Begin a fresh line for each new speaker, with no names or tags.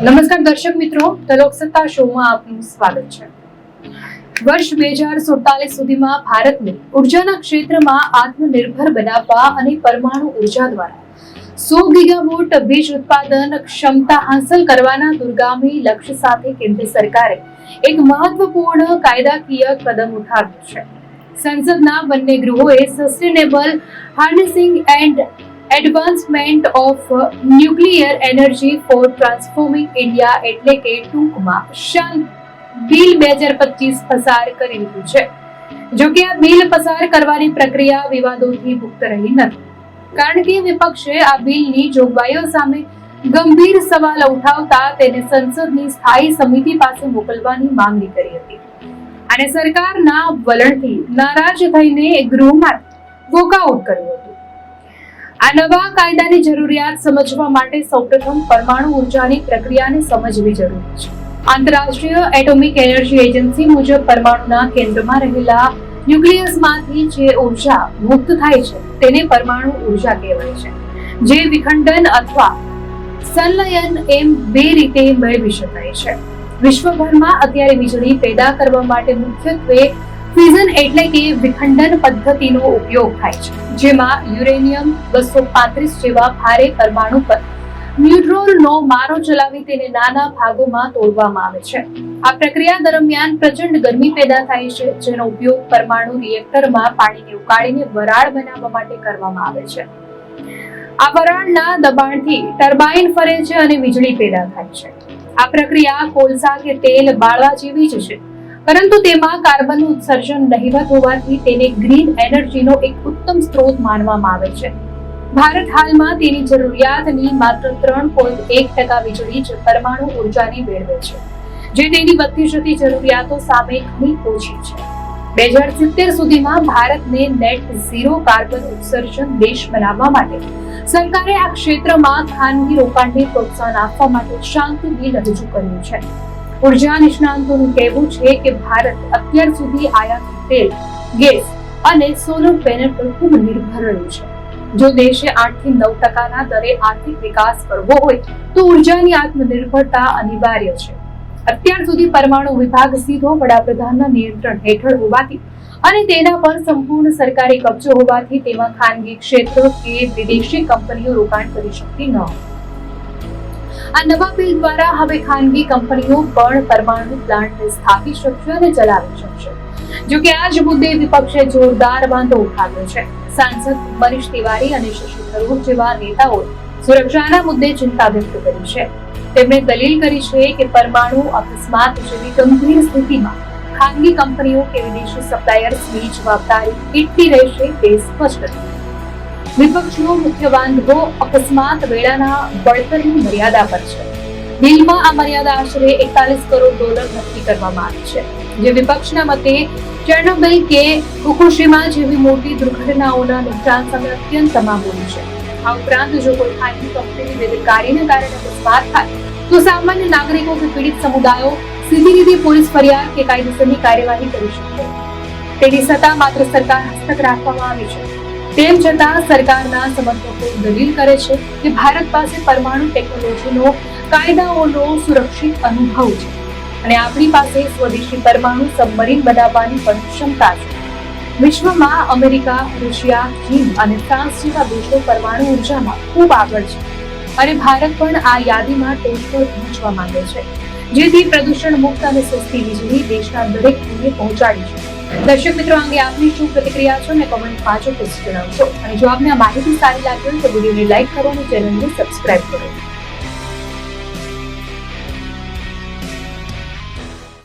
નમસ્કાર દર્શક મિત્રો, ધ લોકસત્તા શોમાં આપનું સ્વાગત છે। વર્ષ 2047 સુધીમાં ભારતને ઉર્જાના ક્ષેત્રમાં આત્મનિર્ભર બનાવવા અને પરમાણુ ઉર્જા દ્વારા 100 ગીગાવોટ વીજ ઉત્પાદન ક્ષમતા હાંસલ કરવાના દૂરગામી લક્ષ્ય સાથે કેન્દ્ર સરકારે એક મહત્વપૂર્ણ કાયદાકીય કદમ ઉઠાવ્યું છે। સંસદના બંને ગૃહોએ sustainable harnessing and advancement of nuclear energy for transforming India એટલે કે ટૂંકમાં શાન બિલ 2025 પસાર કરી દીધું છે। જો કે આ બિલ પસાર કરવાની પ્રક્રિયા વિવાદોથી મુક્ત રહી નથી, કારણ કે વિપક્ષે આ બિલની જોગવાઈઓ સામે ગંભીર સવાલ ઉઠાવતા તેને સંસદની સ્થાયી સમિતિ પાસે મોકલવાની માંગણી કરી હતી અને સરકારના વલણથી નારાજ થઈને ગૃહમાં વોકઆઉટ કર્યું હતું। આ નવા કાયદાની જરૂરિયાત સમજવા માટે સૌપ્રથમ પરમાણુ ઉર્જાની પ્રક્રિયાને સમજવી જરૂરી છે। આંતરરાષ્ટ્રીય એટોમિક એનર્જી એજન્સી મુજબ પરમાણુના કેન્દ્રમાં રહેલા ન્યુક્લિયસમાંથી જે ઉર્જા મુક્ત થાય છે તેને પરમાણુ ઉર્જા કહેવાય છે, જે વિખંડન અથવા સંલયન એમ બે રીતે મેળવી શકાય છે। વિશ્વભરમાં અત્યારે વીજળી પેદા કરવા માટે મુખ્યત્વે ફ્યુઝન એટલે કે વિખંડન પદ્ધતિનો ઉપયોગ થાય છે, જેમાં યુરેનિયમ 235 જેવા ભારે પરમાણુ પર ન્યુટ્રોનનો મારો ચલાવી તેને નાના ભાગોમાં તોડવામાં આવે છે। આ પ્રક્રિયા દરમિયાન પ્રચંડ ગરમી પેદા થાય છે, જેનો ઉપયોગ પરમાણુ રિએક્ટરમાં પાણીને ઉકાળીને વરાળ બનાવવા માટે કરવામાં આવે છે। આ વરાળના દબાણથી ટર્બાઇન ફરે છે અને વીજળી પેદા થાય છે। આ પ્રક્રિયા કોલસા કે તેલ બાળવા જેવી જ છે, પરંતુ તેમાં કાર્બનનું ઉત્સર્જન નહિવત હોવાથી તેને ગ્રીન એનર્જીનો એક ઉત્તમ સ્ત્રોત માનવામાં આવે છે। ભારત હાલમાં તેની જરૂરિયાતની માત્ર 3.1% વીજળી જ પરમાણુ ઉર્જાની મેળવે છે, જે તેની વધતી જતી જરૂરિયાતો સામે ઘણી ઓછી છે। 2070 સુધીમાં ભારતને નેટ ઝીરો કાર્બન ઉત્સર્જન દેશ બનાવવા માટે સરકારે આ ક્ષેત્રમાં ખાનગી રોકાણને પ્રોત્સાહન આપવા માટે શાંતિ બિલ રજૂ કર્યું છે। ઉર્જા નિષ્ણાંતોનું કહેવું છે કે ભારત અત્યાર સુધી આયાતી તેલ, ગેસ અને સોલર પેનલ પર ખૂબ નિર્ભર રહ્યું છે। જો દેશે 8 થી 9% દરે આર્થિક વિકાસ કરવો હોય તો ઉર્જાની આત્મનિર્ભરતા અનિવાર્ય છે। અત્યાર સુધી પરમાણુ વિભાગ સીધો વડાપ્રધાનના નિયંત્રણ હેઠળ હોવાથી અને તેના પર સંપૂર્ણ સરકારી કબજો હોવાથી તેમાં ખાનગી ક્ષેત્ર કે વિદેશી કંપનીઓ રોકાણ કરી શકતી ન હતી। આ નવા બિલ દ્વારા હવે ખાનગી કંપનીઓ પણ પરમાણુ પ્લાન્ટ સ્થાપી શકશે અને ચલાવી શકશે। જો કે આ જ મુદ્દે વિપક્ષે જોરદાર વાંધો ઉઠાવ્યો છે। સાંસદ મનીષ તિવારી અને શશી થરૂર જેવા નેતાઓએ સુરક્ષાના મુદ્દે ચિંતા વ્યક્ત કરી છે। તેમણે દલીલ કરી છે કે પરમાણુ અકસ્માત જેવી ગંભીર સ્થિતિમાં ખાનગી કંપનીઓ કે વિદેશી સપ્લાયર્સની જવાબદારી કેટલી રહેશે તે સ્પષ્ટ નથી। વિપક્ષનો મુખ્ય વાંધો અકસ્માત વેળાના વળતરની મર્યાદા પર છે। બિલમાં આ મર્યાદા આશરે $41 કરોડ નક્કી કરવામાં આવી છે, જે વિપક્ષના મતે ચેર્નોબિલ કે ફુકુશીમા જેવી મોટી દુર્ઘટનાઓના નુકસાન સામે અત્યંત મામૂલી છે। આ ઉપરાંત જો કોઈ ખાનગી કંપનીની બેદરકારીને કારણે અકસ્માત થાય તો સામાન્ય નાગરિકો કે પીડિત સમુદાયો સીધી રીતે પોલીસ ફરિયાદ કે કાયદેસરની કાર્યવાહી કરી શકે। તેની સત્તા માત્ર સરકાર હસ્તક રાખવામાં આવી છે। તેમ છતાં સરકારના સમર્થકો દલીલ કરે છે કે ભારત પાસે પરમાણુ ટેકનોલોજીનો કાયદાઓનો સુરક્ષિત અનુભવ છે અને આપણી પાસે સ્વદેશી પરમાણુ સબમરીન બનાવવાની પણ ક્ષમતા છે। વિશ્વમાં અમેરિકા, રશિયા, ચીન અને ફ્રાન્સ જેવા દેશો પરમાણુ ઉર્જામાં ખૂબ આગળ છે અને ભારત પણ આ યાદીમાં ટોચ પર પહોંચવા માંગે છે, જેથી પ્રદૂષણ મુક્ત અને સસ્તી વીજળી દેશના દરેક ખૂણે પહોંચાડી છે। દર્શક મિત્રો, અંગે આપની શું પ્રતિક્રિયા છે અને કોમેન્ટમાં ચોક્કસ જણાવશો અને જો આપને આ માહિતી સારી લાગી હોય તો વિડીયોને લાઈક કરો અને ચેનલને સબસ્ક્રાઇબ કરો।